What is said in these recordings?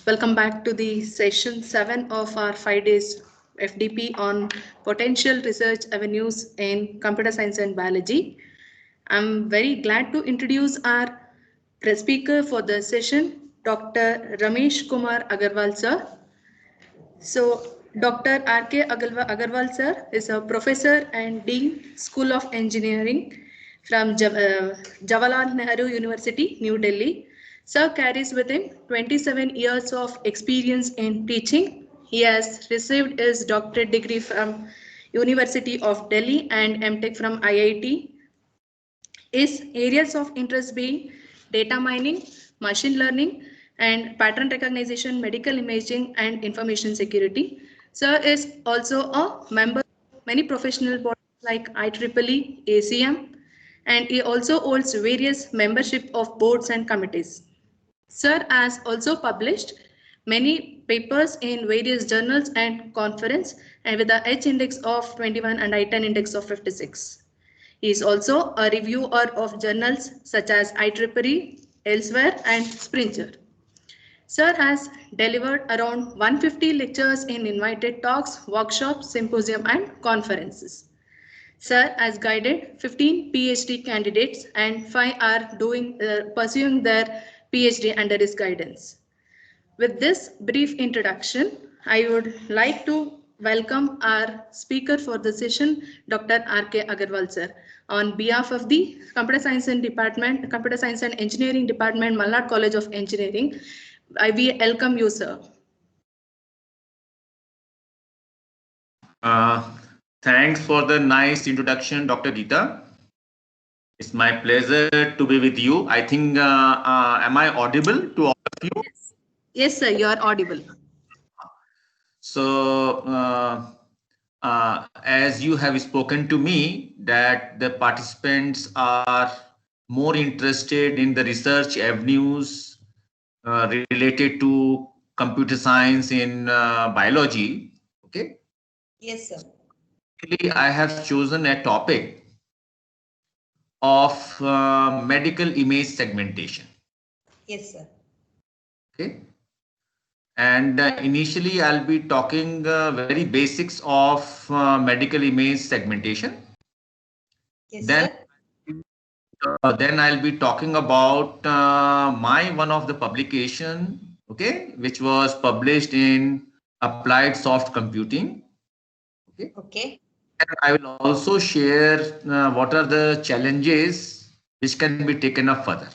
Welcome back to the session 7 of our 5 days FDP on potential research avenues in computer science and biology. I'm very glad to introduce our speaker for the session, Dr. Ramesh Kumar Agarwal sir. So, Dr. R.K. Agarwal sir is a professor and Dean, School of Engineering from Jawaharlal Nehru University, New Delhi. Sir carries with him 27 years of experience in teaching. He has received his doctorate degree from University of Delhi and MTech from IIT. His areas of interest being data mining, machine learning, and pattern recognition, medical imaging, and information security. Sir is also a member of many professional bodies like IEEE, ACM, and he also holds various membership of boards and committees. Sir has also published many papers in various journals and conference and with the H index of 21 and I-10 index of 56. He is also a reviewer of journals such as IEEE, Elsewhere and Springer. Sir has delivered around 150 lectures in invited talks, workshops, symposium and conferences. Sir has guided 15 PhD candidates and 5 are pursuing their PhD under his guidance. With this brief introduction, I would like to welcome our speaker for the session, Dr. R.K. Agarwal sir. On behalf of the Computer Science and Engineering Department, Malnad College of Engineering, we welcome you, sir. Thanks for the nice introduction, Dr. Geeta. It's my pleasure to be with you. I think, am I audible to all of you? Yes, sir, you are audible. So, as you have spoken to me, that the participants are more interested in the research avenues related to computer science in biology. Okay. Yes, sir. I have chosen a topic of medical image segmentation. Yes, sir. Okay. And initially, I'll be talking very basics of medical image segmentation. Yes, Then, sir. Then I'll be talking about one of the publication, okay, which was published in Applied Soft Computing. Okay. Okay. And I will also share what are the challenges which can be taken up further.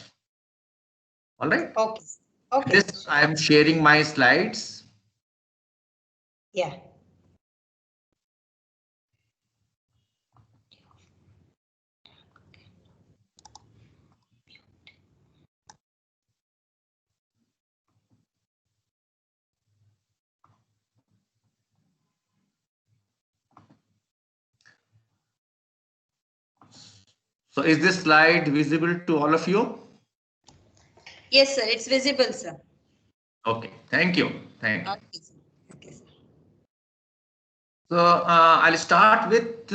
All right. Okay. Okay. This I am sharing my slides. Yeah. So is this slide visible to all of you? Yes, sir. It's visible, sir. Okay. Thank you. Thank you. Okay, sir. Okay, sir. So I'll start with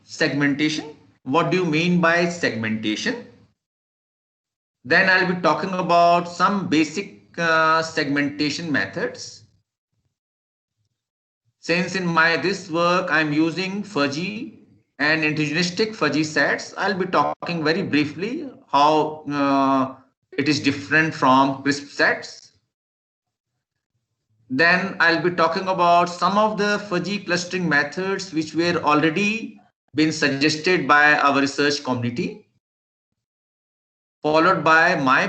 segmentation. What do you mean by segmentation? Then I'll be talking about some basic segmentation methods. Since in this work I'm using fuzzy and introgenistic fuzzy sets, I'll be talking very briefly how it is different from crisp sets. Then I'll be talking about some of the fuzzy clustering methods which were already been suggested by our research community, followed by our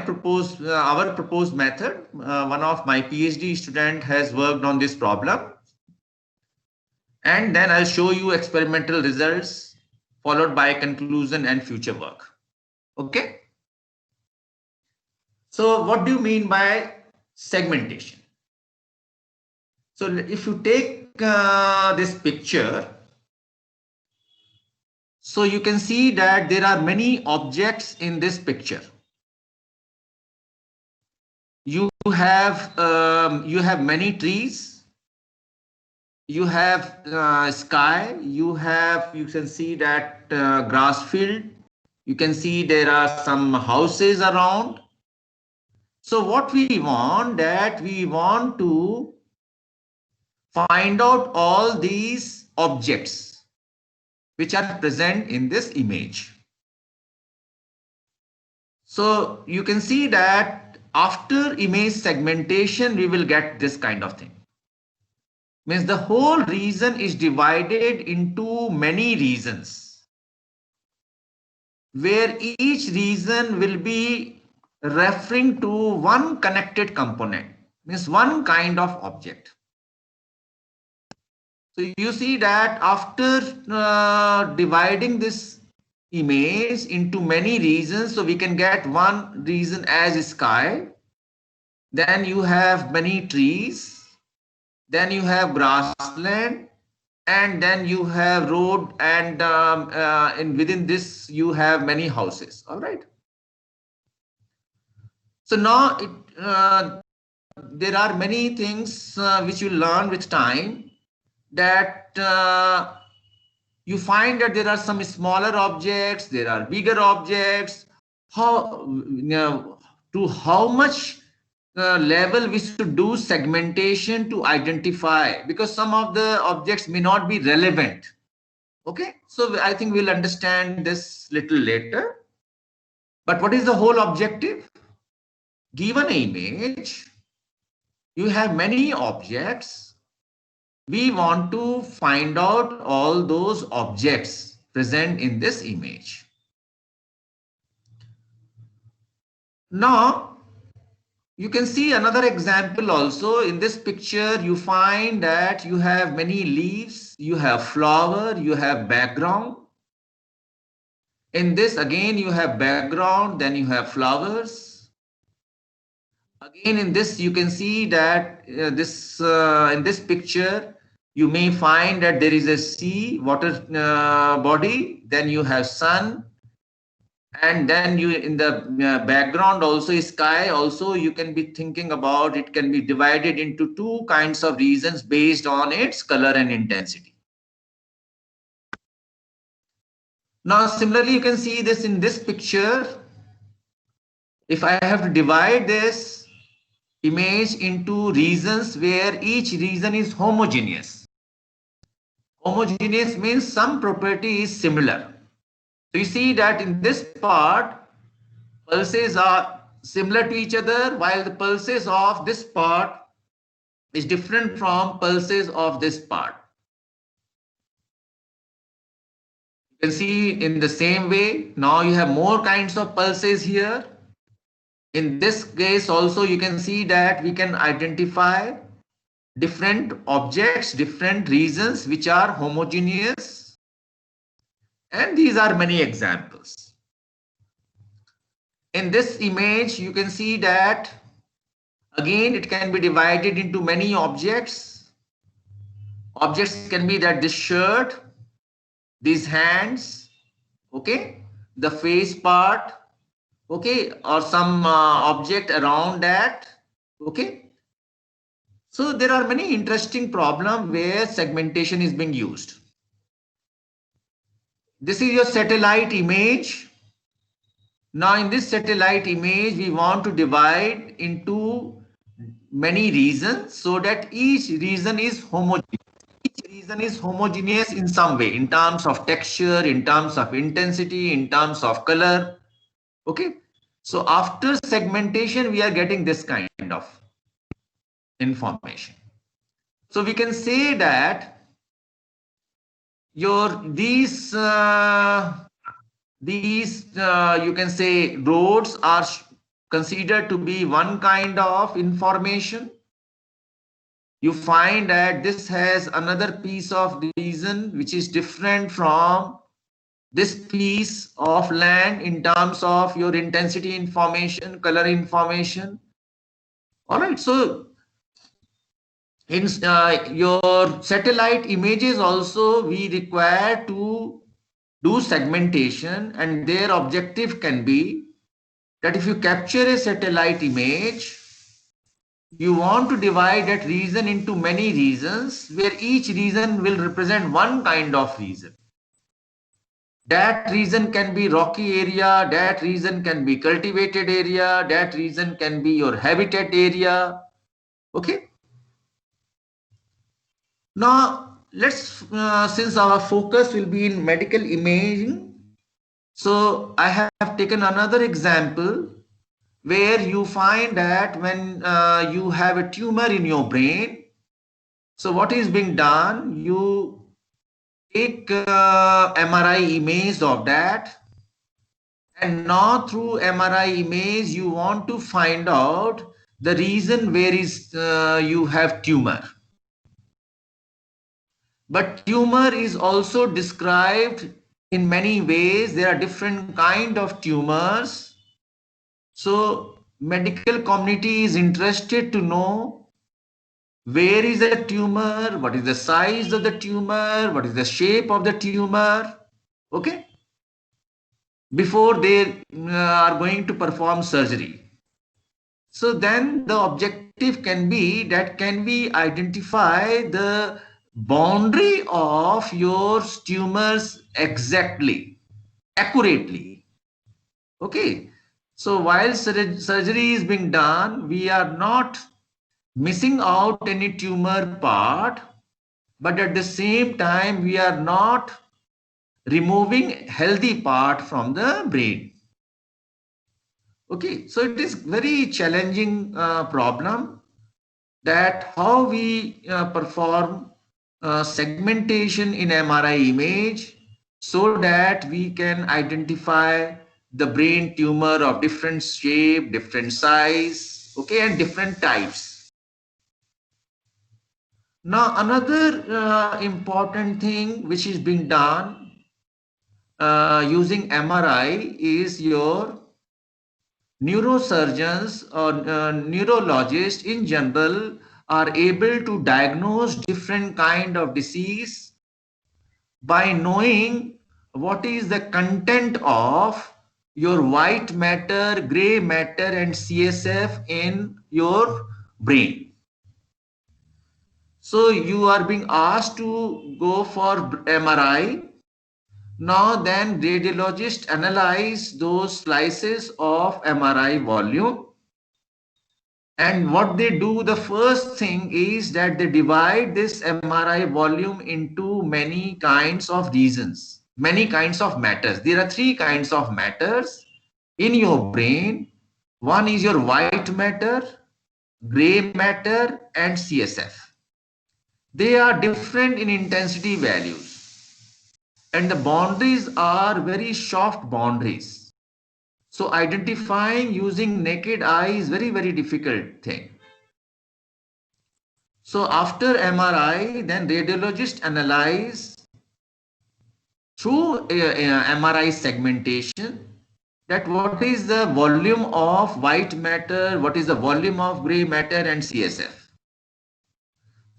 proposed method. One of my PhD student has worked on this problem. And then I'll show you experimental results, followed by conclusion and future work. Okay. So what do you mean by segmentation? So if you take this picture, so you can see that there are many objects in this picture. You have many trees. You have sky. You can see that grass field. You can see there are some houses around. So what we want, that we want to find out all these objects which are present in this image. So you can see that after image segmentation, we will get this kind of thing. Means the whole region is divided into many regions, where each region will be referring to one connected component, means one kind of object. So you see that after dividing this image into many regions, so we can get one region as sky, then you have many trees, then you have grassland, and then you have road, and within this you have many houses. All right. So now there are many things which you learn with time, that you find that there are some smaller objects, there are bigger objects. How to how much level we should do segmentation to identify, because some of the objects may not be relevant. Okay, so I think we'll understand this little later. But what is the whole objective? Given an image, you have many objects. We want to find out all those objects present in this image. Now, you can see another example also. In this picture, you find that you have many leaves, you have flower, you have background. In this, again, you have background, then you have flowers. Again, in this, you can see that in this picture, you may find that there is a sea, water body, then you have sun, and then you in the background also is sky. Also, you can be thinking about it can be divided into two kinds of regions based on its color and intensity. Now, similarly, you can see this in this picture. If I have to divide this image into regions where each region is homogeneous. Homogeneous means some property is similar. So you see that in this part, pulses are similar to each other, while the pulses of this part is different from pulses of this part. You can see in the same way, now you have more kinds of pulses here. In this case also, you can see that we can identify different objects, different regions which are homogeneous. And these are many examples. In this image, you can see that again, it can be divided into many objects. Objects can be that this shirt, these hands, okay, the face part, okay, or some object around that, okay. So there are many interesting problems where segmentation is being used. This is your satellite image. Now in this satellite image, we want to divide into many regions so that each region is homogeneous. Each region is homogeneous in some way, in terms of texture, in terms of intensity, in terms of color. Okay. So after segmentation, we are getting this kind of information. So we can say that these you can say roads are considered to be one kind of information. You find that this has another piece of region which is different from this piece of land in terms of your intensity information, color information. All right, so in your satellite images also, we require to do segmentation, and their objective can be that if you capture a satellite image, you want to divide that region into many regions where each region will represent one kind of region. That region can be rocky area, that region can be cultivated area, that region can be your habitat area. Okay. Now let's, since our focus will be in medical imaging, so I have taken another example where you find that when you have a tumor in your brain, so what is being done? You take MRI image of that, and now through MRI image you want to find out the reason where is you have tumor. But tumor is also described in many ways. There are different kind of tumors. So medical community is interested to know where is the tumor, what is the size of the tumor, what is the shape of the tumor. Okay. Before they are going to perform surgery. So then the objective can be that can we identify the boundary of your tumors exactly, accurately. Okay. So while surgery is being done, we are not missing out any tumor part, but at the same time, we are not removing healthy part from the brain. Okay, so it is very challenging problem that how we perform segmentation in MRI image so that we can identify the brain tumor of different shape, different size, okay, and different types. Now, another important thing which is being done using MRI is your neurosurgeons or neurologists in general are able to diagnose different kind of disease by knowing what is the content of your white matter, gray matter and CSF in your brain. So you are being asked to go for MRI. Now then radiologists analyze those slices of MRI volume. And what they do, the first thing is that they divide this MRI volume into many kinds of regions, many kinds of matters. There are three kinds of matters in your brain. One is your white matter, gray matter, and CSF. They are different in intensity values. And the boundaries are very soft boundaries. So identifying using naked eye is very, very difficult thing. So after MRI, then radiologists analyze through MRI segmentation that what is the volume of white matter, what is the volume of gray matter and CSF.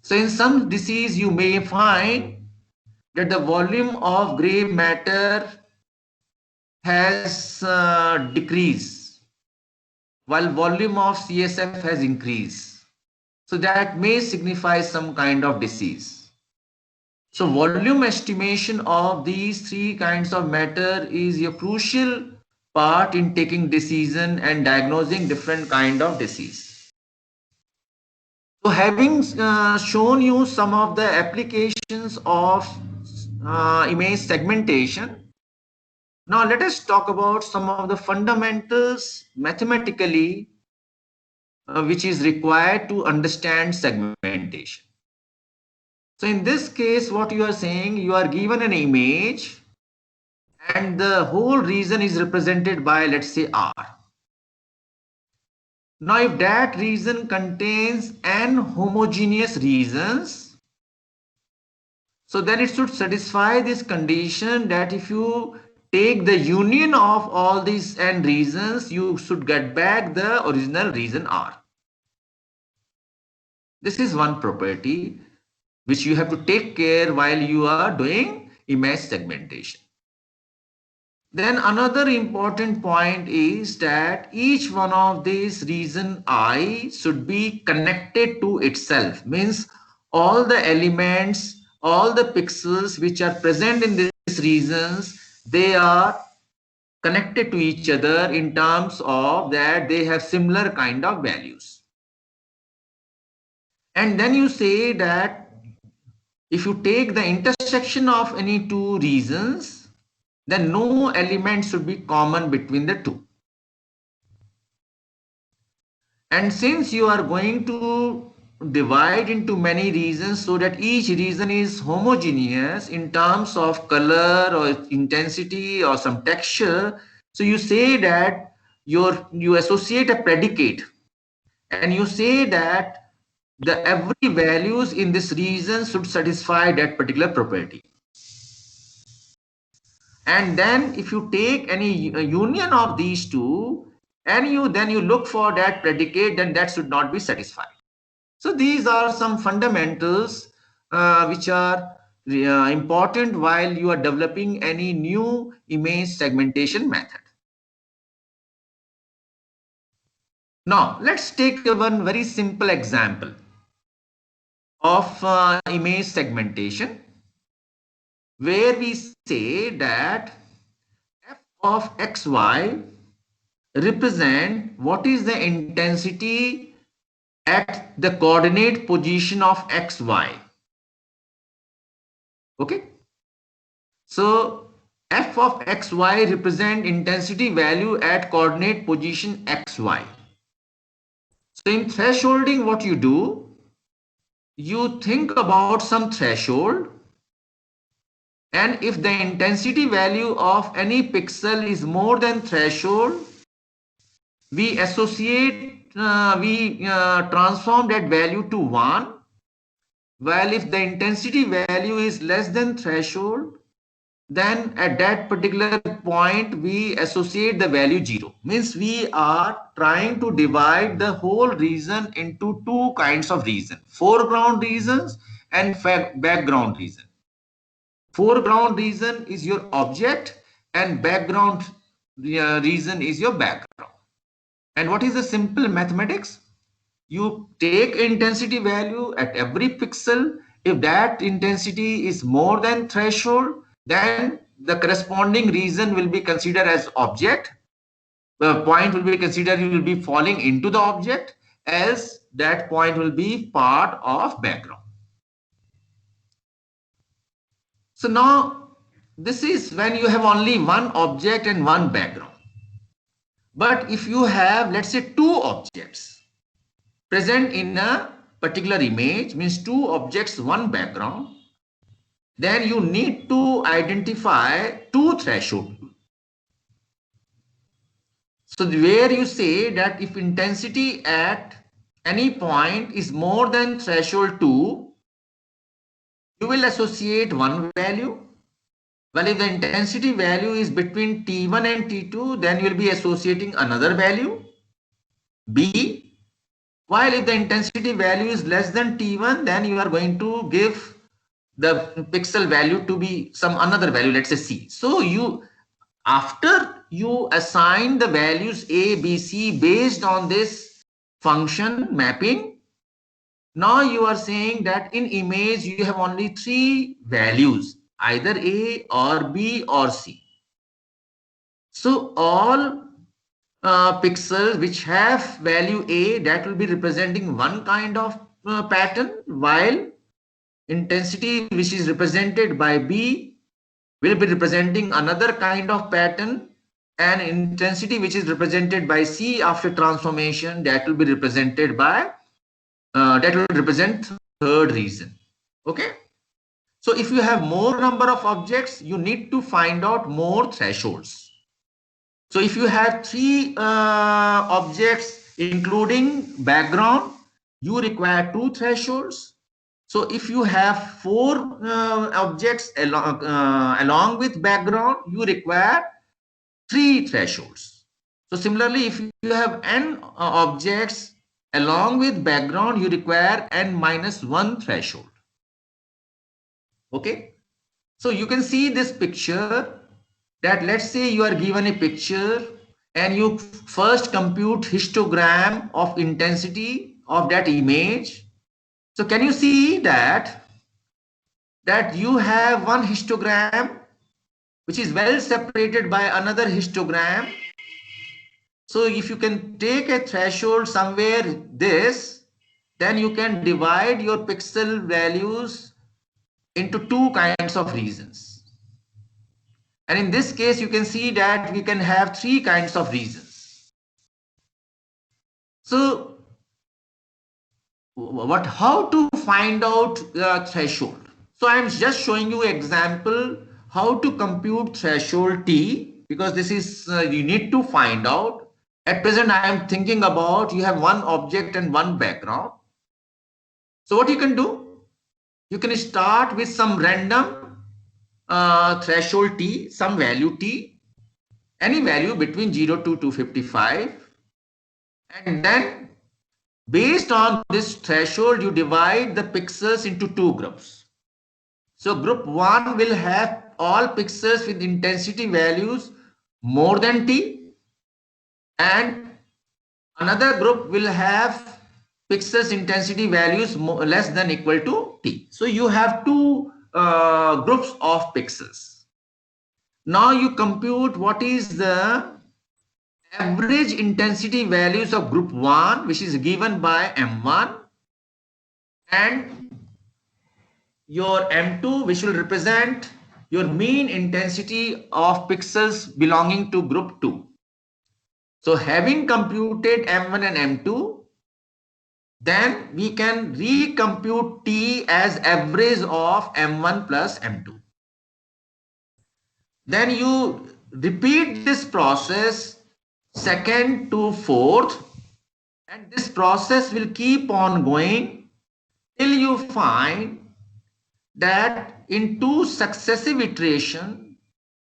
So in some disease, you may find that the volume of gray matter has decreased while volume of CSF has increased. So that may signify some kind of disease. So volume estimation of these three kinds of matter is a crucial part in taking decision and diagnosing different kind of disease. So having shown you some of the applications of image segmentation, now let us talk about some of the fundamentals mathematically which is required to understand segmentation. So in this case, what you are saying, you are given an image and the whole region is represented by, let's say, R. Now, if that region contains n homogeneous regions, so then it should satisfy this condition that if you take the union of all these n regions, you should get back the original region R. This is one property which you have to take care while you are doing image segmentation. Then another important point is that each one of these region I should be connected to itself. Means all the elements, all the pixels which are present in these regions they are connected to each other in terms of that they have similar kind of values. And then you say that if you take the intersection of any two regions, then no element should be common between the two. And since you are going to divide into many regions so that each region is homogeneous in terms of color or intensity or some texture, so you say that you associate a predicate and you say that the every values in this region should satisfy that particular property. And then if you take any union of these two and you look for that predicate, then that should not be satisfied. So these are some fundamentals which are important while you are developing any new image segmentation method. Now let's take one very simple example of image segmentation, where we say that f of xy represent what is the intensity at the coordinate position of xy. Okay, so f of xy represent intensity value at coordinate position xy. So in thresholding, what you do, you think about some threshold, and if the intensity value of any pixel is more than threshold, we associate, transform that value to 1. While if the intensity value is less than threshold, then at that particular point we associate the value 0. Means we are trying to divide the whole region into two kinds of region: foreground regions and background region. Foreground region is your object and background region is your background. And what is the simple mathematics? You take intensity value at every pixel. If that intensity is more than threshold, then the corresponding region will be considered as object. The point will be considered, you will be falling into the object, else that point will be part of background. So now this is when you have only one object and one background. But if you have, let's say, two objects present in a particular image, means two objects, one background, then you need to identify two thresholds. So where you say that if intensity at any point is more than threshold 2, you will associate one value. Well, if the intensity value is between T1 and T2, then you will be associating another value, B. While if the intensity value is less than T1, then you are going to give the pixel value to be some another value, let's say C. So you, after you assign the values A, B, C based on this function mapping, now you are saying that in image you have only three values, either A or B or C. So all pixels which have value A, that will be representing one kind of pattern, while intensity which is represented by B will be representing another kind of pattern, and intensity which is represented by C after transformation, that will be represented by that will represent third region. Okay, so if you have more number of objects, you need to find out more thresholds. So if you have three objects including background, you require two thresholds. So if you have four objects along with background, you require three thresholds. So similarly, if you have n objects along with background, you require n-1 threshold. Okay, so you can see this picture, that let's say you are given a picture and you first compute histogram of intensity of that image. So can you see that you have one histogram which is well separated by another histogram. So if you can take a threshold somewhere this, then you can divide your pixel values into two kinds of regions. And in this case, you can see that we can have three kinds of regions. So how to find out the threshold? So I'm just showing you example how to compute threshold T, because this is you need to find out. At present, I am thinking about you have one object and one background. So what you can do? You can start with some random threshold T, some value T, any value between 0 to 255. And then based on this threshold, you divide the pixels into two groups. So group 1 will have all pixels with intensity values more than T, and another group will have pixels intensity values less than equal to T. So you have two groups of pixels. Now you compute what is the average intensity values of group 1, which is given by M1, and your M2, which will represent your mean intensity of pixels belonging to group 2. So having computed M1 and M2, then we can recompute T as average of M1 plus M2. Then you repeat this process second to fourth, and this process will keep on going till you find that in two successive iterations,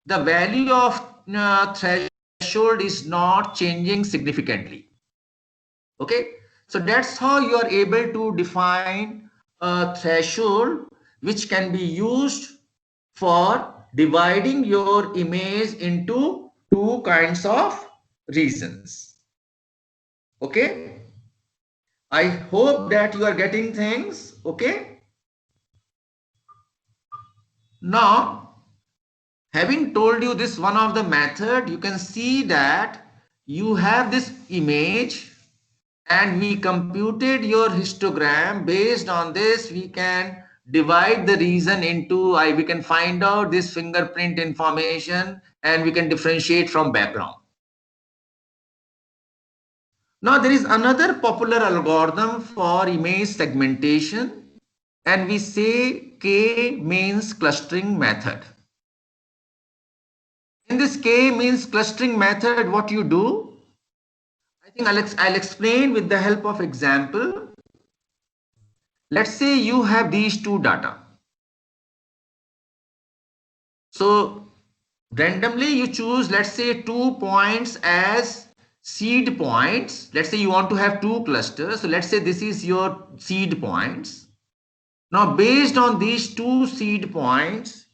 the value of threshold is not changing significantly. Okay, so that's how you are able to define a threshold which can be used for dividing your image into two kinds of regions. Okay, I hope that you are getting things. Okay, now having told you this one of the method, you can see that you have this image and we computed your histogram. Based on this, we can divide the region into, we can find out this fingerprint information and we can differentiate from background. Now there is another popular algorithm for image segmentation, and we say K-means clustering method. In this K-means clustering method, what you do, I think I'll explain with the help of example. Let's say you have these two data. So randomly you choose, let's say, 2 points as seed points. Let's say you want to have two clusters. So let's say this is your seed points. Now based on these two seed points,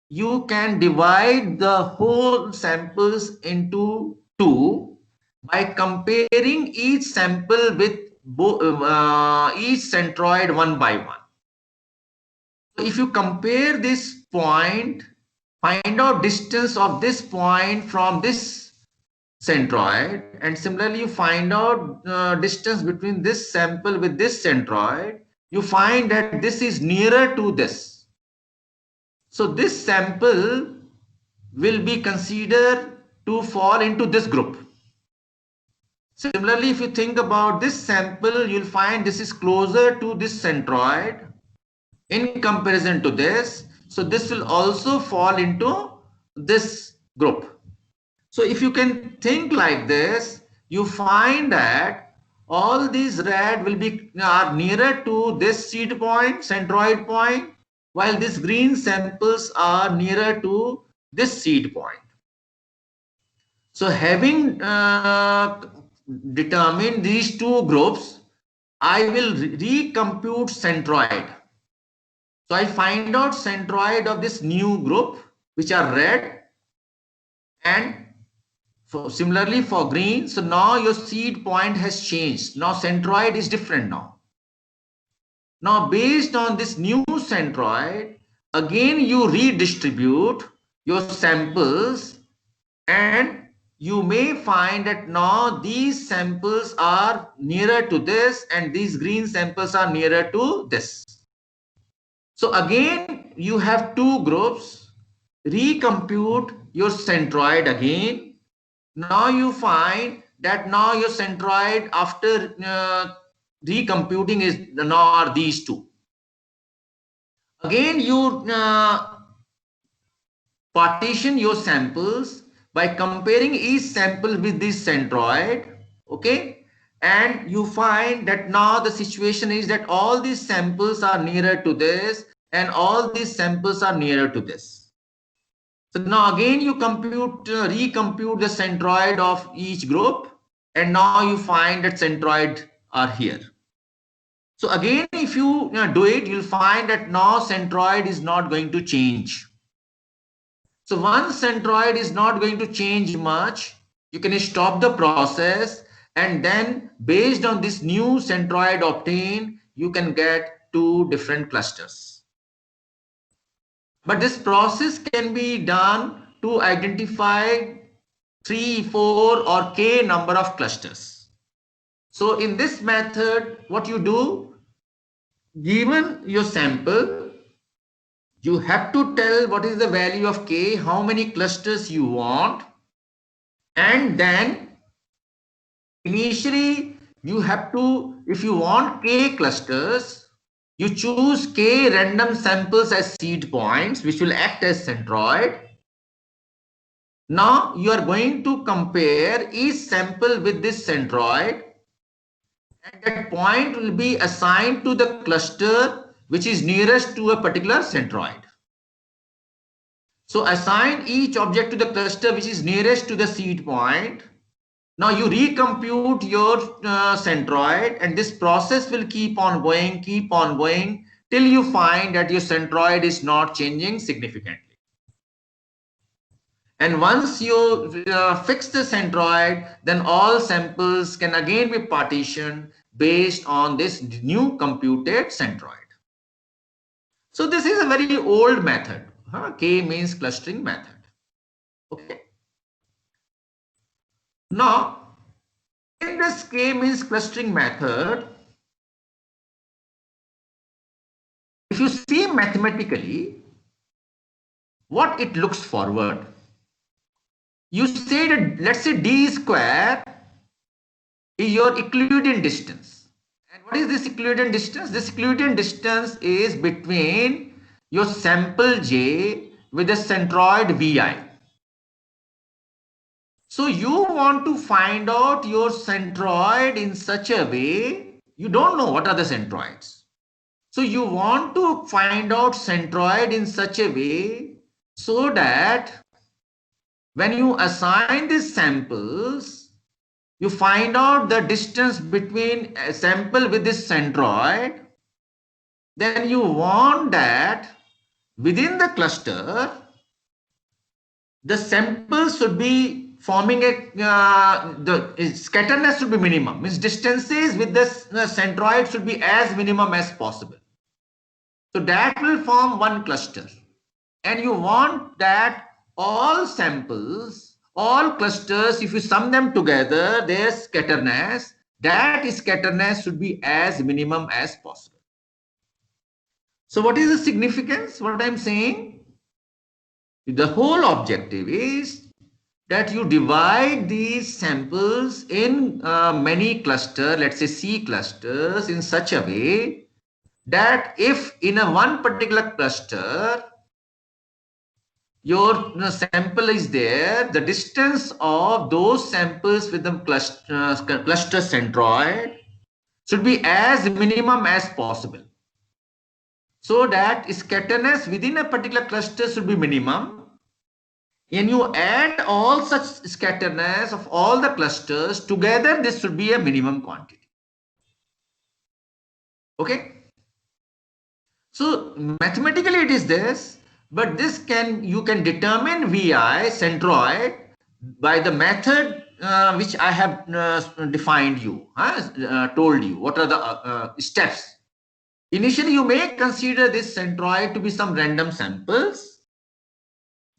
you can divide the whole samples into two by comparing each sample with each centroid one by one. So if you compare this point, find out distance of this point from this centroid, and similarly you find out distance between this sample with this centroid, you find that this is nearer to this. So this sample will be considered to fall into this group. Similarly, if you think about this sample, you'll find this is closer to this centroid in comparison to this. So this will also fall into this group. So if you can think like this, you find that all these red will be are nearer to this seed point, centroid point, while these green samples are nearer to this seed point. So having determined these two groups, I will recompute centroid. So I find out centroid of this new group, which are red, and similarly for green. So now your seed point has changed. Now centroid is different now. Now based on this new centroid, again you redistribute your samples, and you may find that now these samples are nearer to this and these green samples are nearer to this. So again, you have two groups. Recompute your centroid again. Now you find that now your centroid after recomputing is now are these two. Again, you partition your samples by comparing each sample with this centroid, okay? And you find that now the situation is that all these samples are nearer to this and all these samples are nearer to this. So now again you recompute the centroid of each group, and now you find that centroid are here. So again, if you do it, you'll find that now centroid is not going to change. So once centroid is not going to change much, you can stop the process, and then based on this new centroid obtained, you can get two different clusters. But this process can be done to identify 3, 4 or k number of clusters. So in this method, what you do, given your sample, you have to tell what is the value of k, how many clusters you want, and then initially you have to, if you want k clusters, you choose k random samples as seed points, which will act as centroid. Now you are going to compare each sample with this centroid, and that point will be assigned to the cluster which is nearest to a particular centroid. So assign each object to the cluster which is nearest to the seed point. Now you recompute your centroid, and this process will keep on going till you find that your centroid is not changing significantly. And once you fix the centroid, then all samples can again be partitioned based on this new computed centroid. So this is a very old method. K-means clustering method. Okay. Now, in this K-means clustering method, if you see mathematically what it looks forward, you say that, let's say d square is your Euclidean distance. And what is this Euclidean distance? This Euclidean distance is between your sample J with the centroid Vi. So you want to find out your centroid in such a way, you don't know what are the centroids. So you want to find out centroid in such a way so that when you assign these samples, you find out the distance between a sample with this centroid. Then you want that within the cluster, the samples should be forming a, the scatterness should be minimum. Means distances with the centroid should be as minimum as possible. So that will form one cluster. And you want that all samples, all clusters, if you sum them together, their scatterness, that scatterness should be as minimum as possible. So what is the significance? What I'm saying? The whole objective is that you divide these samples in many clusters, let's say C clusters, in such a way that if in a one particular cluster, your sample is there, the distance of those samples with the cluster centroid should be as minimum as possible. So that scatterness within a particular cluster should be minimum. And you add all such scatterness of all the clusters together, this should be a minimum quantity. Okay. So mathematically it is this, but this you can determine Vi centroid by the method which I have defined you, told you what are the steps. Initially, you may consider this centroid to be some random samples.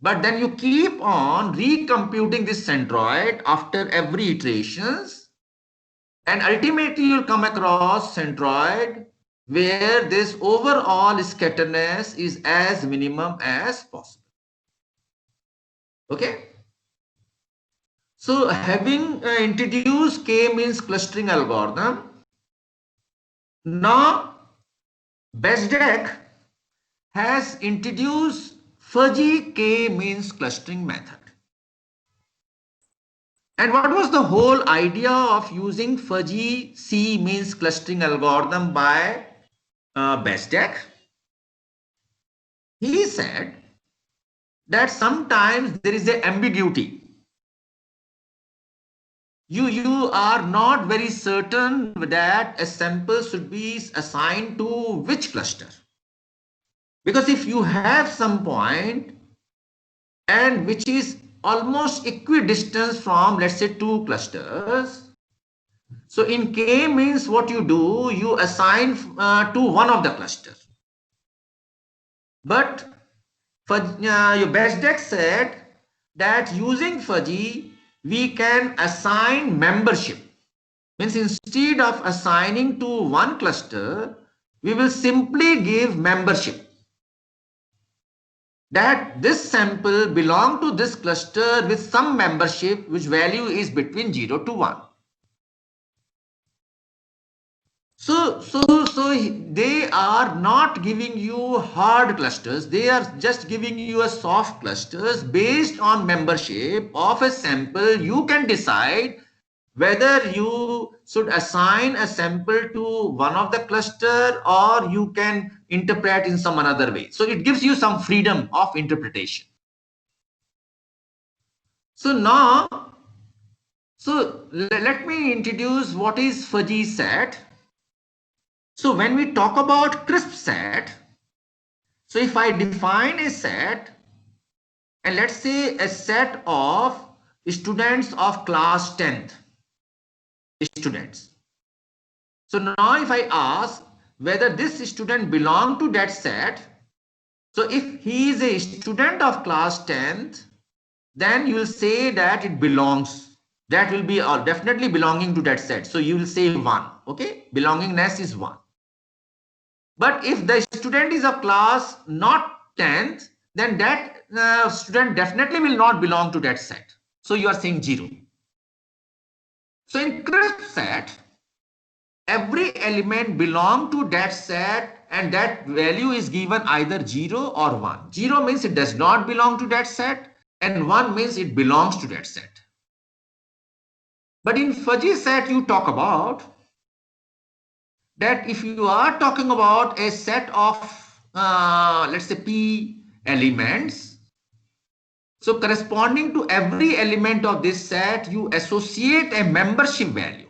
But then you keep on recomputing this centroid after every iterations, and ultimately you'll come across centroid where this overall scatterness is as minimum as possible. Okay. So having introduced k-means clustering algorithm, now Bezdek has introduced fuzzy k-means clustering method. And what was the whole idea of using fuzzy c-means clustering algorithm by Bezdek? He said that sometimes there is an ambiguity. You are not very certain that a sample should be assigned to which cluster. Because if you have some point and which is almost equidistant from, let's say, two clusters. So in K means what you do, you assign to one of the clusters. But your Bezdek said that using fuzzy, we can assign membership. Means instead of assigning to one cluster, we will simply give membership. That this sample belong to this cluster with some membership which value is between 0 to 1. So they are not giving you hard clusters. They are just giving you a soft clusters based on membership of a sample. You can decide whether you should assign a sample to one of the cluster or you can interpret in some another way. So it gives you some freedom of interpretation. So now, let me introduce what is fuzzy set. So when we talk about crisp set, so if I define a set, and let's say a set of students of class 10th students. So now if I ask whether this student belong to that set, so if he is a student of class 10th, then you will say that it belongs. That will be definitely belonging to that set. So you will say 1. Okay, belongingness is 1. But if the student is of class not 10th, then that student definitely will not belong to that set. So you are saying 0. So in crisp set, every element belong to that set and that value is given either 0 or 1. 0 means it does not belong to that set and 1 means it belongs to that set. But in fuzzy set you talk about that if you are talking about a set of let's say P elements, so corresponding to every element of this set you associate a membership value,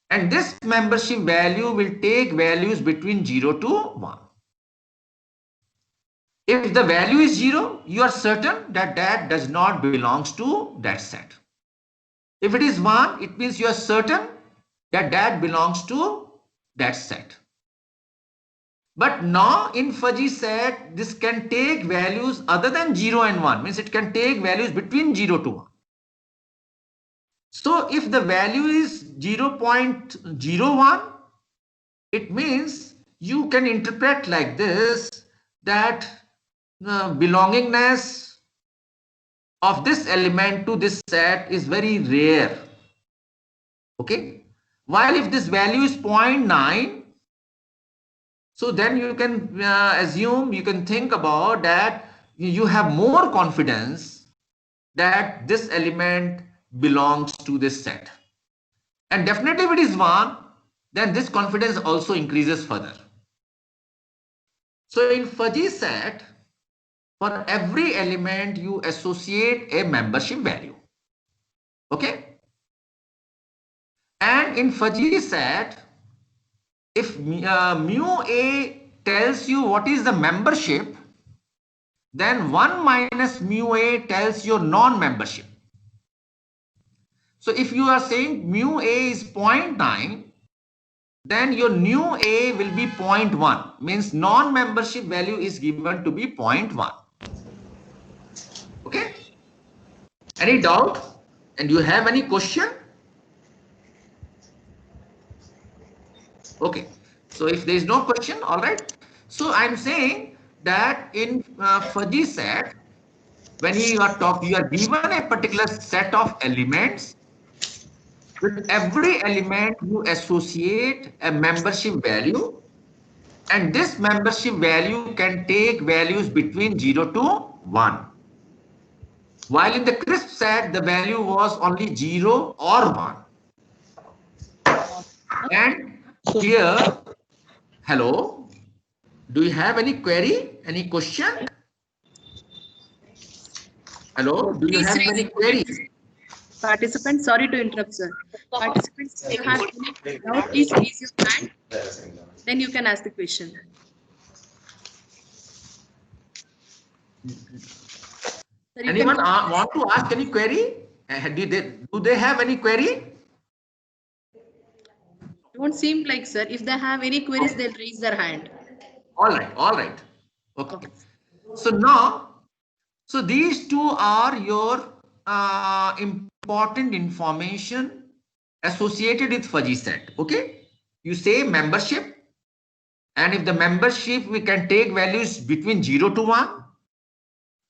and this membership value will take values between 0 to 1. If the value is 0, you are certain that that does not belongs to that set. If it is 1, it means you are certain that that belongs to that set. But now in fuzzy set, this can take values other than 0 and 1, means it can take values between 0 to 1. So if the value is 0.01, it means you can interpret like this, that belongingness of this element to this set is very rare. Okay. While if this value is 0.9, so then you can assume, you can think about that you have more confidence that this element belongs to this set. And definitely if it is 1, then this confidence also increases further. So in fuzzy set, for every element you associate a membership value. Okay. And in fuzzy set, if mu A tells you what is the membership, then 1 minus mu A tells your non-membership. So if you are saying mu A is 0.9, then your nu A will be 0.1, means non-membership value is given to be 0.1. Any doubt? And do you have any question? Okay. So if there is no question, all right. So I'm saying that in fuzzy set, when you are given a particular set of elements. With every element, you associate a membership value, and this membership value can take values between 0 to 1. While in the crisp set, the value was only 0 or 1. And here, hello, do you have any query, any question? Hello, do you Please have raise any your query? hand. Participants, sorry to interrupt, sir. Participants, if you have any doubt, please raise your hand. Then you can ask the question. Sir, you Anyone can want to ask any query? Do they have any query? don't seem like, sir. If they have any queries, they'll raise their hand. All right, all right. Okay. Okay. So now, so these two are your important information associated with fuzzy set. Okay. You say membership, and if the membership, we can take values between 0 to 1,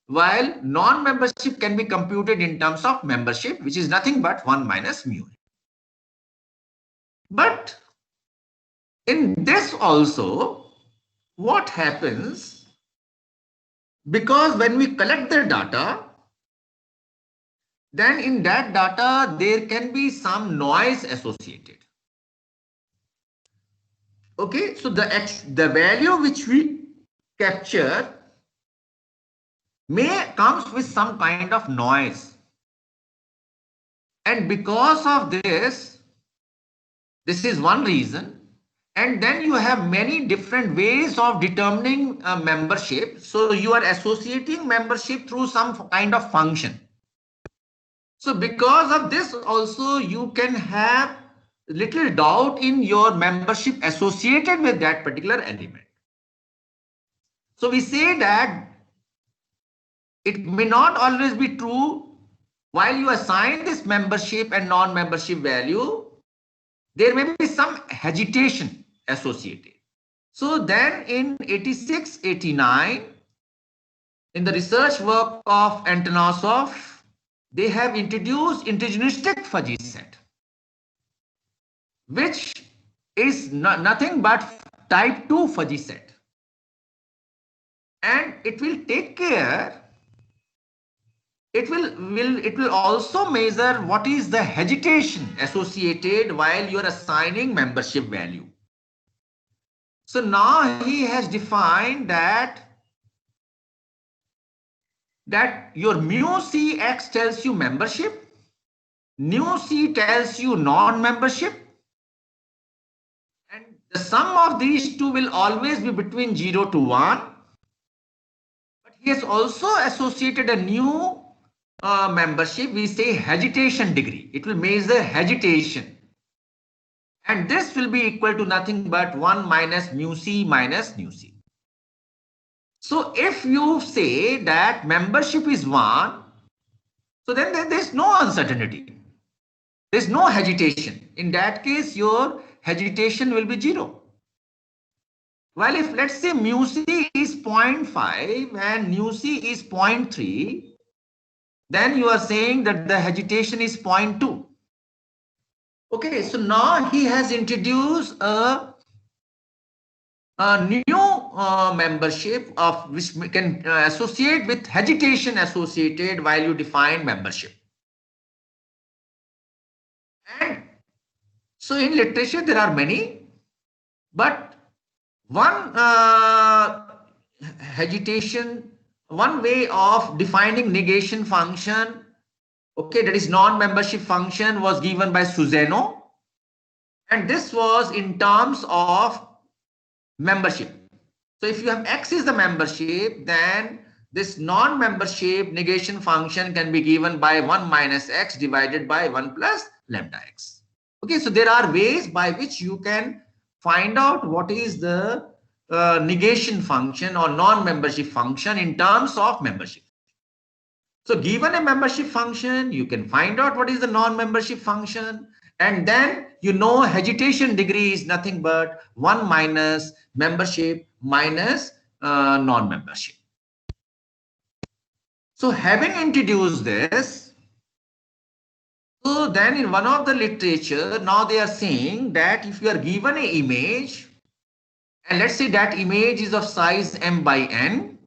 while non-membership can be computed in terms of membership, which is nothing but 1 minus mu. But in this also, what happens, because when we collect the data, then in that data, there can be some noise associated. Okay, so the value which we capture comes with some kind of noise. And because of this is one reason. And then you have many different ways of determining membership. So you are associating membership through some kind of function. So because of this also, you can have little doubt in your membership associated with that particular element. So we say that it may not always be true. While you assign this membership and non-membership value, there may be some hesitation associated. So then in 86, 89, in the research work of Antonosov, they have introduced introgenistic fuzzy set, which is nothing but type 2 fuzzy set. And it will take care, it will also measure what is the hesitation associated while you are assigning membership value. So now he has defined that your mu cx tells you membership, nu c tells you non-membership, and the sum of these two will always be between 0 to 1. But he has also associated a new membership. We say hesitation degree. It will measure hesitation. And this will be equal to nothing but 1 minus mu c minus nu c. So if you say that membership is 1, so then there's no uncertainty. There's no hesitation. In that case, your hesitation will be 0. While if let's say mu c is 0.5 and nu c is 0.3, then you are saying that the hesitation is 0.2. Okay, so now he has introduced a new membership of which we can associate with hesitation associated while you define membership. And so in literature there are many, but one one way of defining negation function, okay, that is non-membership function, was given by Suseno, and this was in terms of membership. So if you have X is the membership, then this non-membership negation function can be given by 1 minus X divided by 1 plus lambda X. Okay, so there are ways by which you can find out what is the negation function or non-membership function in terms of membership. So given a membership function, you can find out what is the non-membership function. And then you know hesitation degree is nothing but 1 minus membership minus non-membership. So having introduced this, so then in one of the literature, now they are saying that if you are given an image, and let's say that image is of size m by n,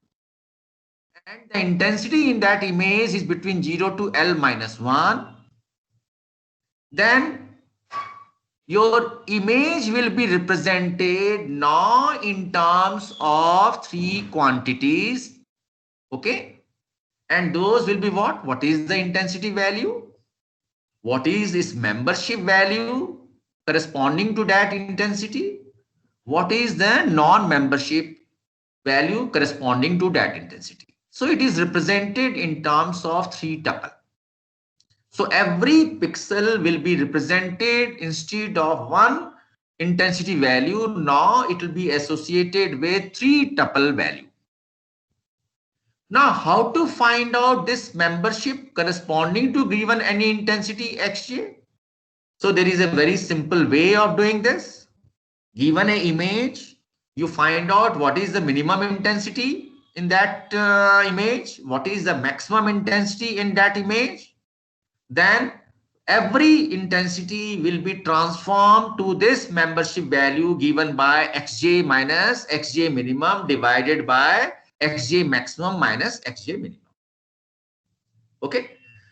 and the intensity in that image is between 0 to L minus 1, then your image will be represented now in terms of 3 quantities. Okay. And those will be what? What is the intensity value? What is its membership value corresponding to that intensity? What is the non-membership value corresponding to that intensity? So it is represented in terms of 3 tuple. So every pixel will be represented instead of 1 intensity value. Now it will be associated with 3 tuple value. Now how to find out this membership corresponding to given any intensity xj? So there is a very simple way of doing this. Given an image, you find out what is the minimum intensity in that image, what is the maximum intensity in that image. Then every intensity will be transformed to this membership value given by xj minus xj minimum divided by xj maximum minus xj minimum. Okay.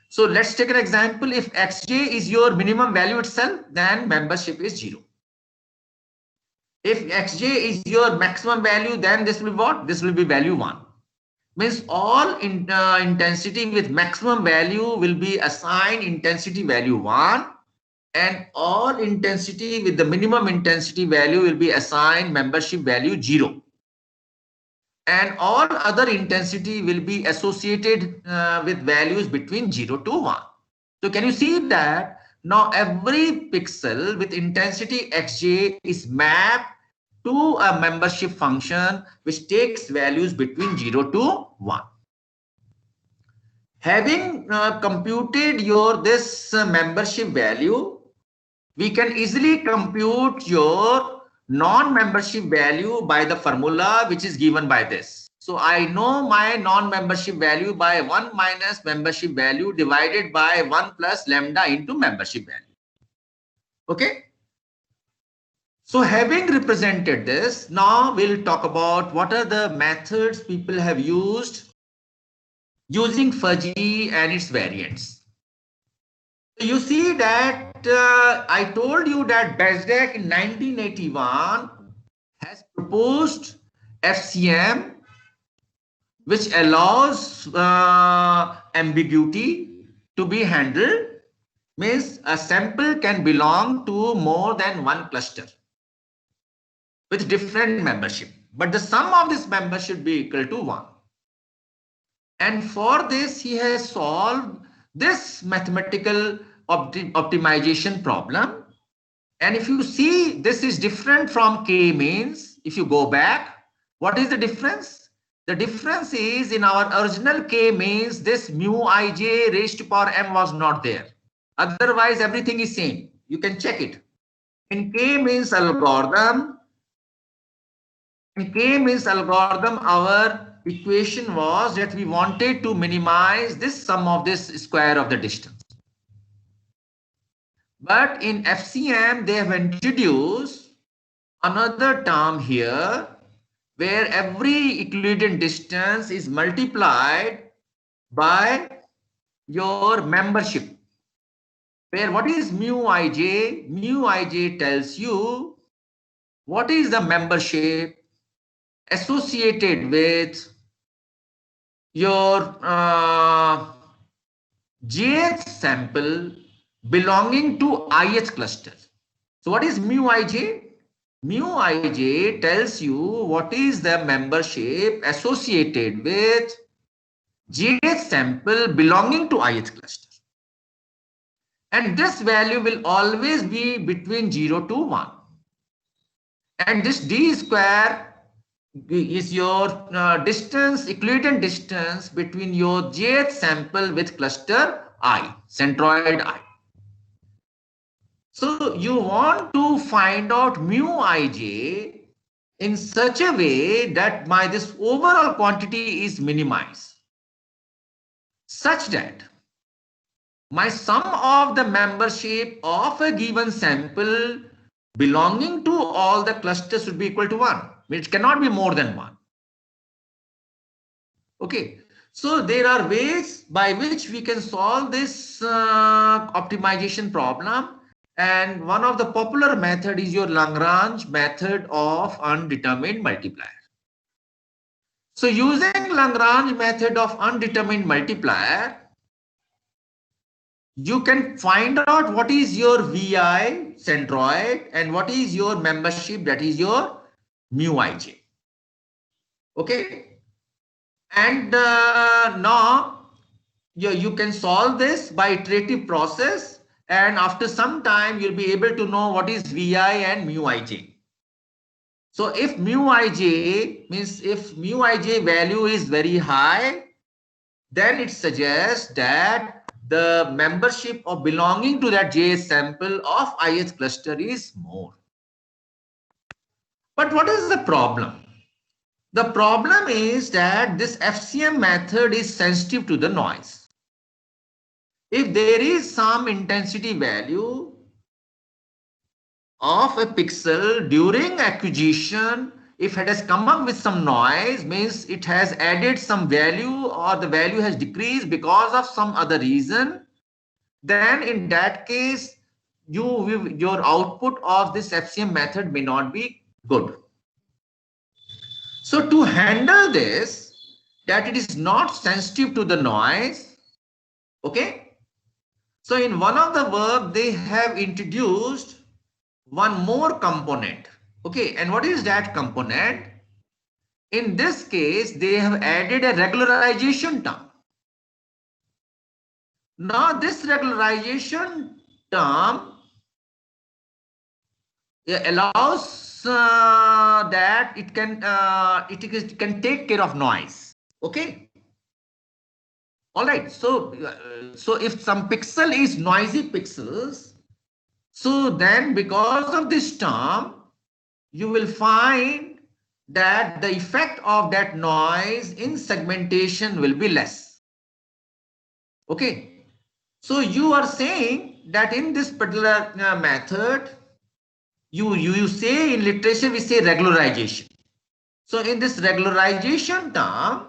So let's take an example. If xj is your minimum value itself, then membership is 0. If xj is your maximum value, then this will be what? This will be value 1. Means all intensity with maximum value will be assigned intensity value 1, and all intensity with the minimum intensity value will be assigned membership value 0. And all other intensity will be associated with values between 0 to 1. So can you see that now every pixel with intensity xj is mapped to a membership function which takes values between 0 to 1. Having computed this membership value, we can easily compute your non-membership value by the formula which is given by this. So I know my non-membership value by 1 minus membership value divided by 1 plus lambda into membership value. Okay. So having represented this, now we'll talk about what are the methods people have used using fuzzy and its variants. So you see that I told you that Bezdek in 1981 has proposed FCM, which allows ambiguity to be handled. Means a sample can belong to more than one cluster with different membership, but the sum of this member should be equal to 1. And for this, he has solved this mathematical optimization problem. And if you see, this is different from k-means. If you go back, what is the difference? The difference is in our original k-means, this mu ij raised to power m was not there. Otherwise, everything is same. You can check it. In k-means algorithm, our equation was that we wanted to minimize this sum of this square of the distance. But in FCM, they have introduced another term here where every Euclidean distance is multiplied by your membership. Where what is mu ij? Mu ij tells you what is the membership associated with your jth sample belonging to ith cluster. So what is mu ij? Mu ij tells you what is the membership associated with jth sample belonging to ith cluster. And this value will always be between 0 to 1. And this d square is your distance, Euclidean distance between your jth sample with cluster I, centroid I. So you want to find out mu ij in such a way that this overall quantity is minimized, such that my sum of the membership of a given sample belonging to all the clusters should be equal to 1. It cannot be more than 1. Okay. So there are ways by which we can solve this optimization problem. And one of the popular method is your Lagrange method of undetermined multiplier. So using Lagrange method of undetermined multiplier, you can find out what is your VI centroid and what is your membership, that is your mu ij. Okay. And now you can solve this by iterative process, and after some time you'll be able to know what is VI and mu ij. So if mu ij means if mu ij value is very high, then it suggests that the membership of belonging to that jth sample of ith cluster is more. But what is the problem? The problem is that this FCM method is sensitive to the noise. If there is some intensity value of a pixel during acquisition, if it has come up with some noise, means it has added some value or the value has decreased because of some other reason, then in that case, your output of this FCM method may not be good. So to handle this, that it is not sensitive to the noise, okay? So in one of the work, they have introduced one more component, okay? And what is that component? In this case, they have added a regularization term. Now this regularization term allows that it can take care of noise. Okay. All right. So if some pixel is noisy pixels, so then because of this term, you will find that the effect of that noise in segmentation will be less. Okay. So you are saying that in this particular method, you say in literature, we say regularization. So in this regularization term,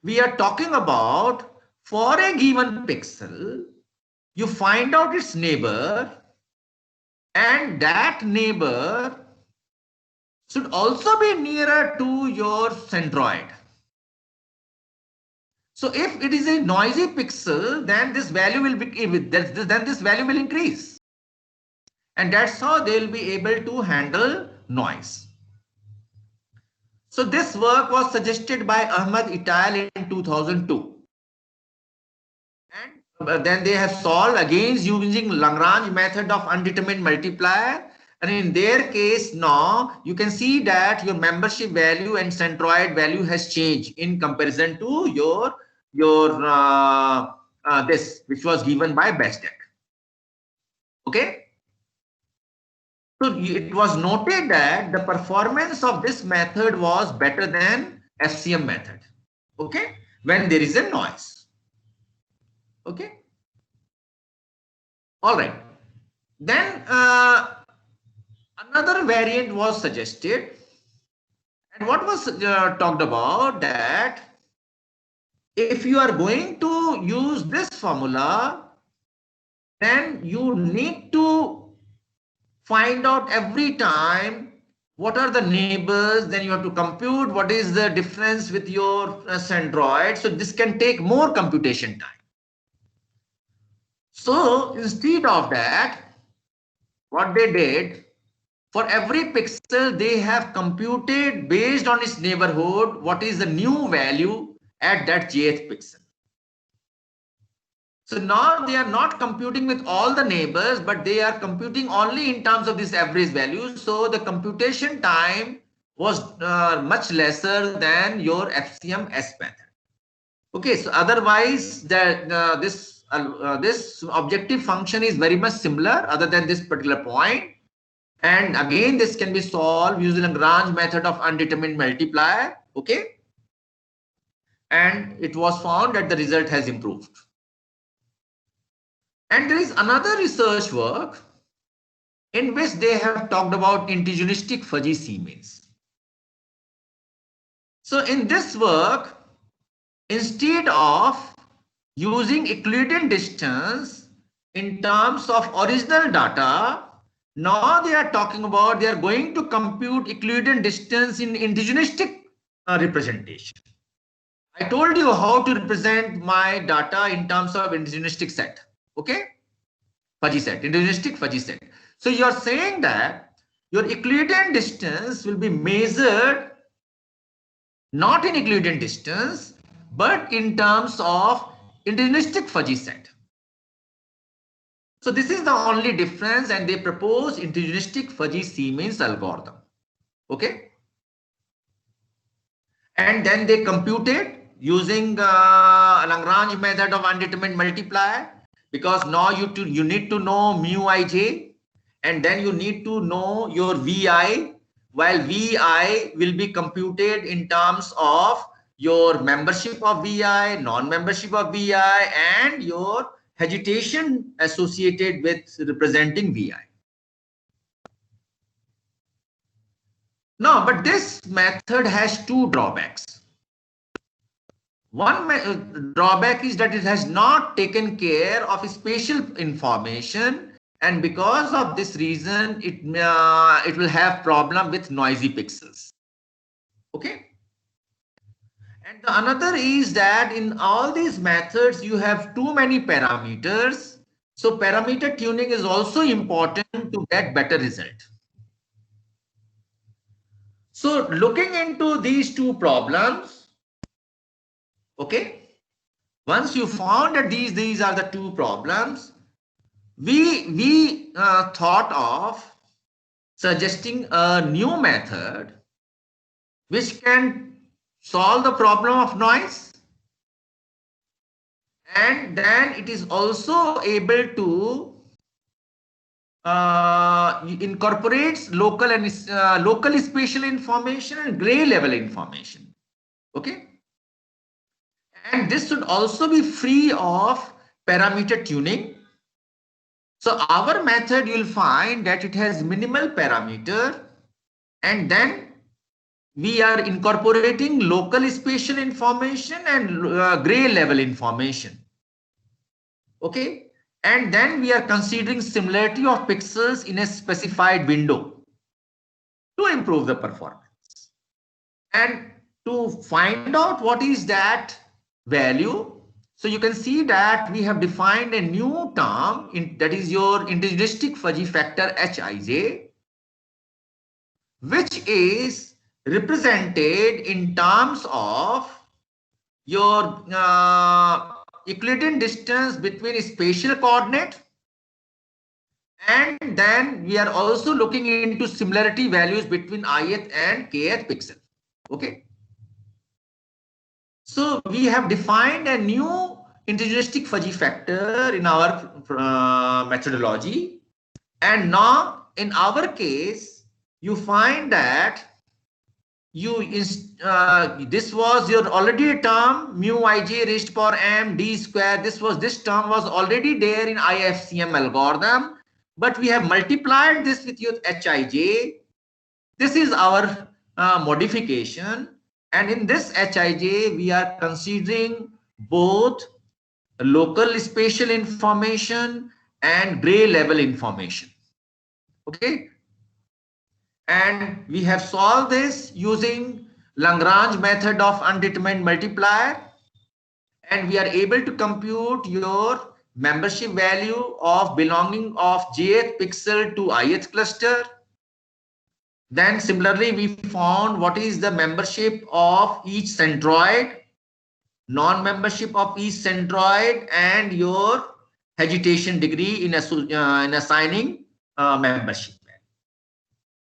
we are talking about for a given pixel, you find out its neighbor, and that neighbor should also be nearer to your centroid. So if it is a noisy pixel, then this value will be, then this value will increase. And that's how they'll be able to handle noise. So this work was suggested by Ahmed et al. In 2002. And then they have solved against using Lagrange method of undetermined multiplier. And in their case now, you can see that your membership value and centroid value has changed in comparison to your this, which was given by Bestek. Okay. So it was noted that the performance of this method was better than FCM method. Okay, when there is a noise. Okay. All right. Then another variant was suggested, and what was talked about that if you are going to use this formula, then you need to find out every time what are the neighbors, then you have to compute what is the difference with your centroid. So this can take more computation time. So instead of that, what they did, for every pixel, they have computed based on its neighborhood, what is the new value at that jth pixel. So now they are not computing with all the neighbors, but they are computing only in terms of this average value. So the computation time was much lesser than your FCM-S method. Okay, so otherwise this objective function is very much similar other than this particular point. And again, this can be solved using Lagrange method of undetermined multiplier. Okay. And it was found that the result has improved. And there is another research work in which they have talked about intuitionistic fuzzy C-means. So in this work, instead of using Euclidean distance in terms of original data, now they are talking about they are going to compute Euclidean distance in intuitionistic representation. I told you how to represent my data in terms of intuitionistic set. Okay, fuzzy set, intuitionistic fuzzy set. So you are saying that your Euclidean distance will be measured not in Euclidean distance, but in terms of intuitionistic fuzzy set. So this is the only difference, and they propose intuitionistic fuzzy C-means algorithm. Okay. And then they computed using Lagrange method of undetermined multiplier, because now you need to know mu ij, and then you need to know your Vi, while Vi will be computed in terms of your membership of Vi, non-membership of Vi, and your agitation associated with representing Vi. No, but this method has two drawbacks. One drawback is that it has not taken care of spatial information, and because of this reason, it will have problem with noisy pixels. Okay. And the another is that in all these methods, you have too many parameters. So parameter tuning is also important to get better result. So looking into these two problems, okay, once you found that these are the two problems, we thought of suggesting a new method which can solve the problem of noise, and then it is also able to incorporates local and local spatial information and gray level information. Okay, and this should also be free of parameter tuning. So our method, you'll find that it has minimal parameter, and then we are incorporating local spatial information and gray level information. Okay. And then we are considering similarity of pixels in a specified window to improve the performance. And to find out what is that value, so you can see that we have defined a new term that is your intuitionistic fuzzy factor Hij, which is represented in terms of your Euclidean distance between a spatial coordinate, and then we are also looking into similarity values between ith and kth pixel. Okay. So we have defined a new intuitionistic fuzzy factor in our methodology, and now in our case you find that this was your already a term mu ij raised to power m d square. This term was already there in IFCM algorithm, but we have multiplied this with your Hij. This is our modification, and in this Hij we are considering both local spatial information and gray level information. Okay. And we have solved this using Lagrange method of undetermined multiplier, and we are able to compute your membership value of belonging of jth pixel to ith cluster. Then similarly, we found what is the membership of each centroid, non-membership of each centroid, and your agitation degree in assigning membership.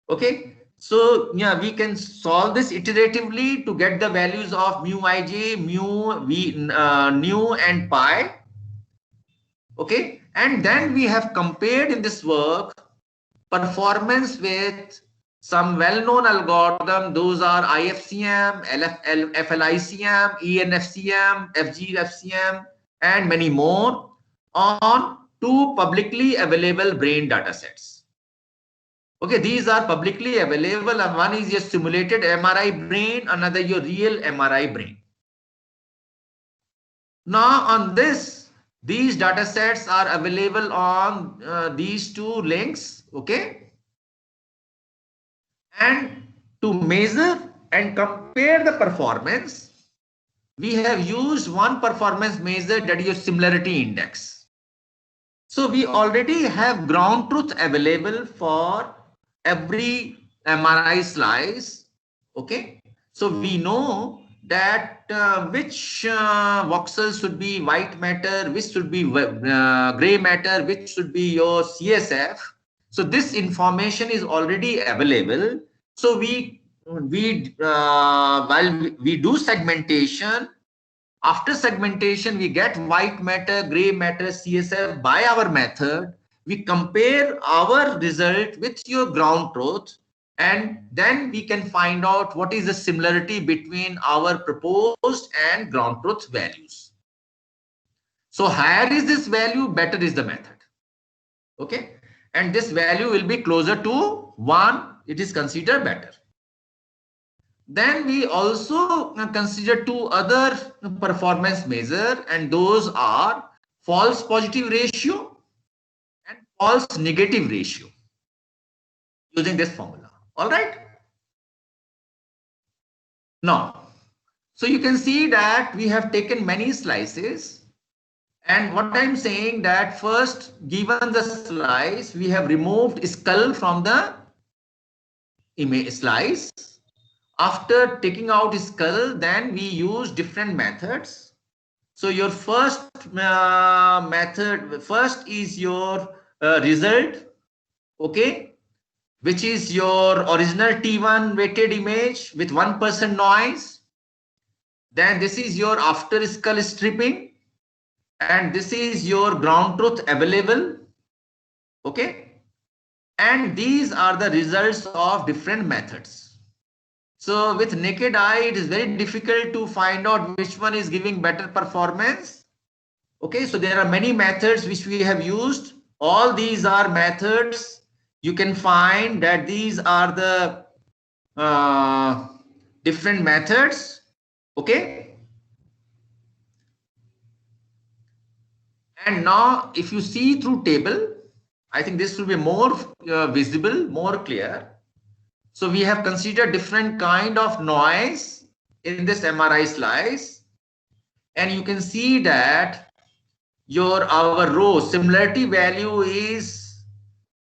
Okay, So yeah, we can solve this iteratively to get the values of mu ij, mu v, nu and pi. Okay, and then we have compared in this work performance with some well-known algorithm. Those are IFCM, FLICM, ENFCM, FGFCM, and many more on two publicly available brain datasets. Okay, these are publicly available, and one is your simulated MRI brain, another your real MRI brain. Now on this, these data sets are available on these two links. Okay, and to measure and compare the performance, we have used one performance measure, that is your similarity index. So we already have ground truth available for every MRI slice. Okay, so we know that which voxels should be white matter, which should be gray matter, which should be your CSF. So this information is already available. So while we do segmentation, after segmentation, we get white matter, gray matter, CSF by our method. We compare our result with your ground truth, and then we can find out what is the similarity between our proposed and ground truth values. So higher is this value, better is the method. Okay, and this value will be closer to 1. It is considered better. Then we also consider two other performance measures, and those are false positive ratio and false negative ratio using this formula. All right. Now, so you can see that we have taken many slices, and what I'm saying that first, given the slice, we have removed skull from the image slice. After taking out skull, then we use different methods. So your first method, first is your result, okay, which is your original T1 weighted image with 1% noise. Then this is your after skull stripping, and this is your ground truth available, okay. And these are the results of different methods. So with naked eye, it is very difficult to find out which one is giving better performance. Okay, so there are many methods which we have used. All these are methods. You can find that these are the different methods. Okay. And now if you see through table, I think this will be more visible, more clear. So we have considered different kind of noise in this MRI slice, and you can see that our row similarity value is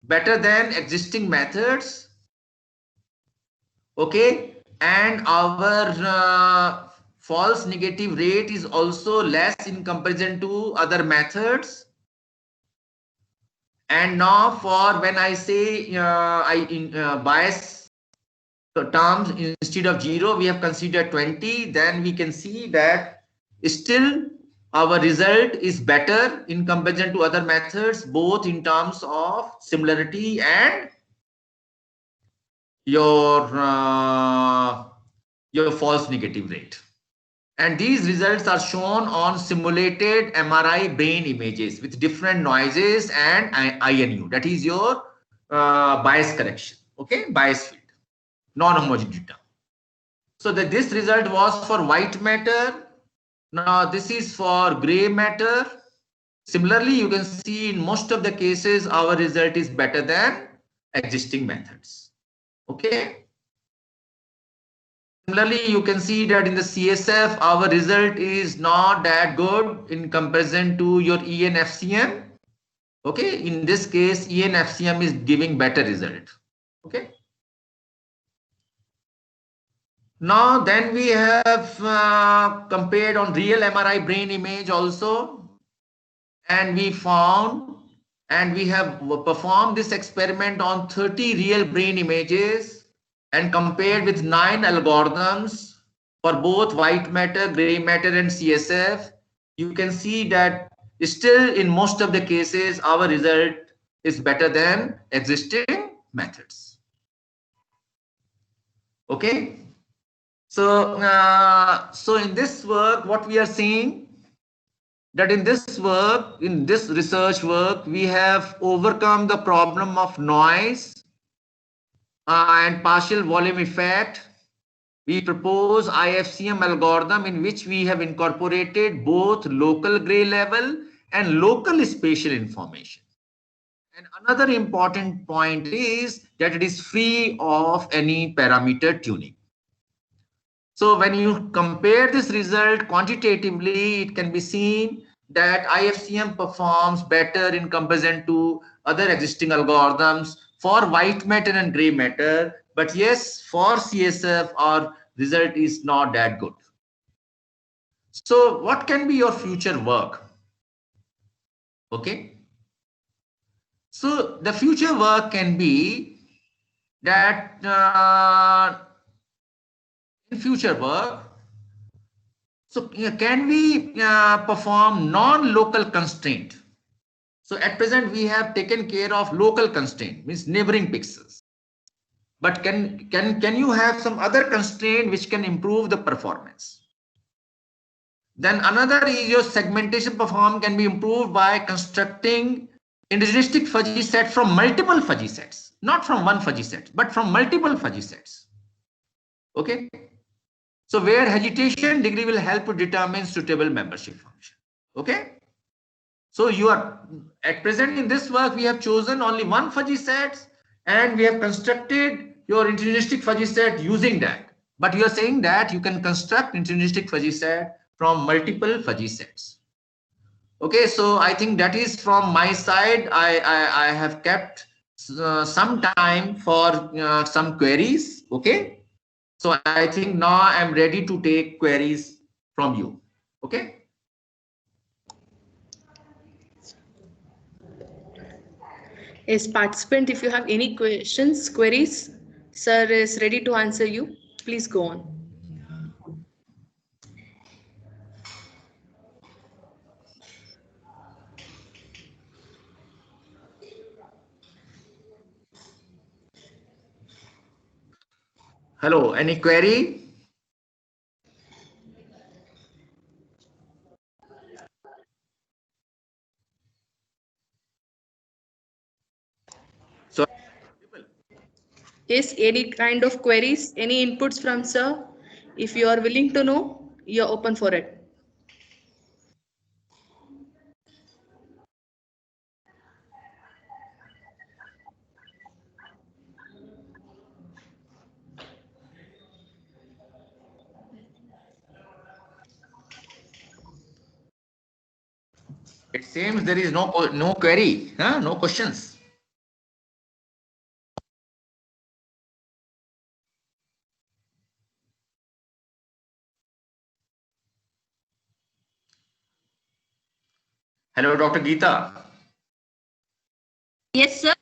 better than existing methods. Okay, and our false negative rate is also less in comparison to other methods. And now for when I say bias terms, instead of 0 we have considered 20, then we can see that still our result is better in comparison to other methods, both in terms of similarity and your false negative rate. And these results are shown on simulated MRI brain images with different noises and INU, that is your bias correction, okay, bias field, non-homogeneous data. So that this result was for white matter. Now this is for gray matter. Similarly, you can see in most of the cases our result is better than existing methods. Okay. Similarly, you can see that in the CSF our result is not that good in comparison to your ENFCM. Okay, in this case ENFCM is giving better result. Okay. Now then we have compared on real MRI brain image also, and we found, and we have performed this experiment on 30 real brain images, and compared with 9 algorithms for both white matter, gray matter, and CSF, you can see that still in most of the cases, our result is better than existing methods. Okay. So, so in this work, what we are seeing that in this work, in this research work, we have overcome the problem of noise and partial volume effect. We propose IFCM algorithm in which we have incorporated both local gray level and local spatial information. And another important point is that it is free of any parameter tuning. So when you compare this result quantitatively, it can be seen that IFCM performs better in comparison to other existing algorithms for white matter and gray matter. But yes, for CSF, our result is not that good. So what can be your future work? Okay. So the future work can be that in future work, so can we perform non-local constraint? So at present we have taken care of local constraint, means neighboring pixels. But can you have some other constraint which can improve the performance? Then another is your segmentation performance can be improved by constructing indigenistic fuzzy set from multiple fuzzy sets, not from one fuzzy set, but from multiple fuzzy sets. Okay. So where hesitation degree will help to determine suitable membership function. Okay. So you are at present in this work, we have chosen only one fuzzy set and we have constructed your internistic fuzzy set using that. But you are saying that you can construct internistic fuzzy set from multiple fuzzy sets. Okay, so I think that is from my side. I have kept some time for some queries. Okay, so I think now I'm ready to take queries from you. Okay. Yes, participant, if you have any questions, queries, sir is ready to answer you. Please go on. Hello, any query? So, Yes, any kind of queries, any inputs from sir? If you are willing to know, you're open for it. it seems there is no query, huh? No questions. Hello, Dr. Geeta. Yes, sir.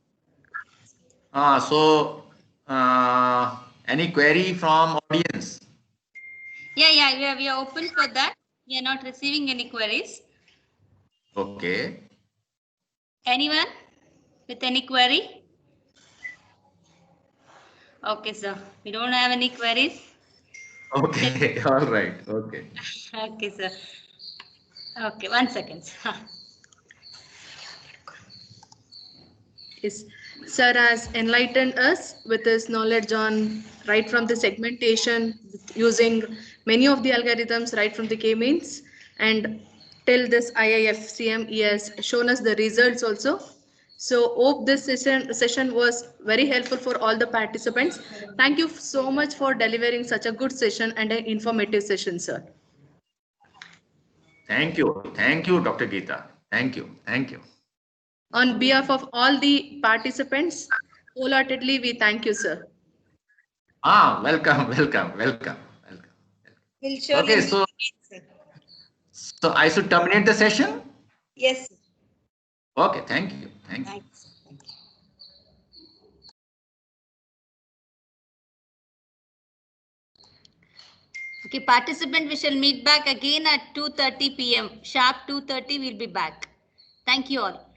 So any query from audience? Yeah, we are open for that. We are not receiving any queries. Okay. Anyone with any query? Okay, sir. We don't have any queries. Okay. All right. Okay. Okay, sir. Okay, 1 second. Yes, sir has enlightened us with his knowledge on right from the segmentation using many of the algorithms right from the k-means, and till this IIFCM he has shown us the results also. So hope this session was very helpful for all the participants. Thank you so much for delivering such a good session and an informative session, sir. Thank you. Thank you, Dr. Geeta. Thank you. Thank you. On behalf of all the participants, wholeheartedly we thank you, sir. Welcome, welcome, welcome, welcome. We'll surely Okay, meet again, sir. so I should terminate the session? Yes, sir. Okay, thank you. Thank you. Thanks. Thank you. Okay, participant, we shall meet back again at 2:30 p.m. Sharp 2:30, we'll be back. Thank you all.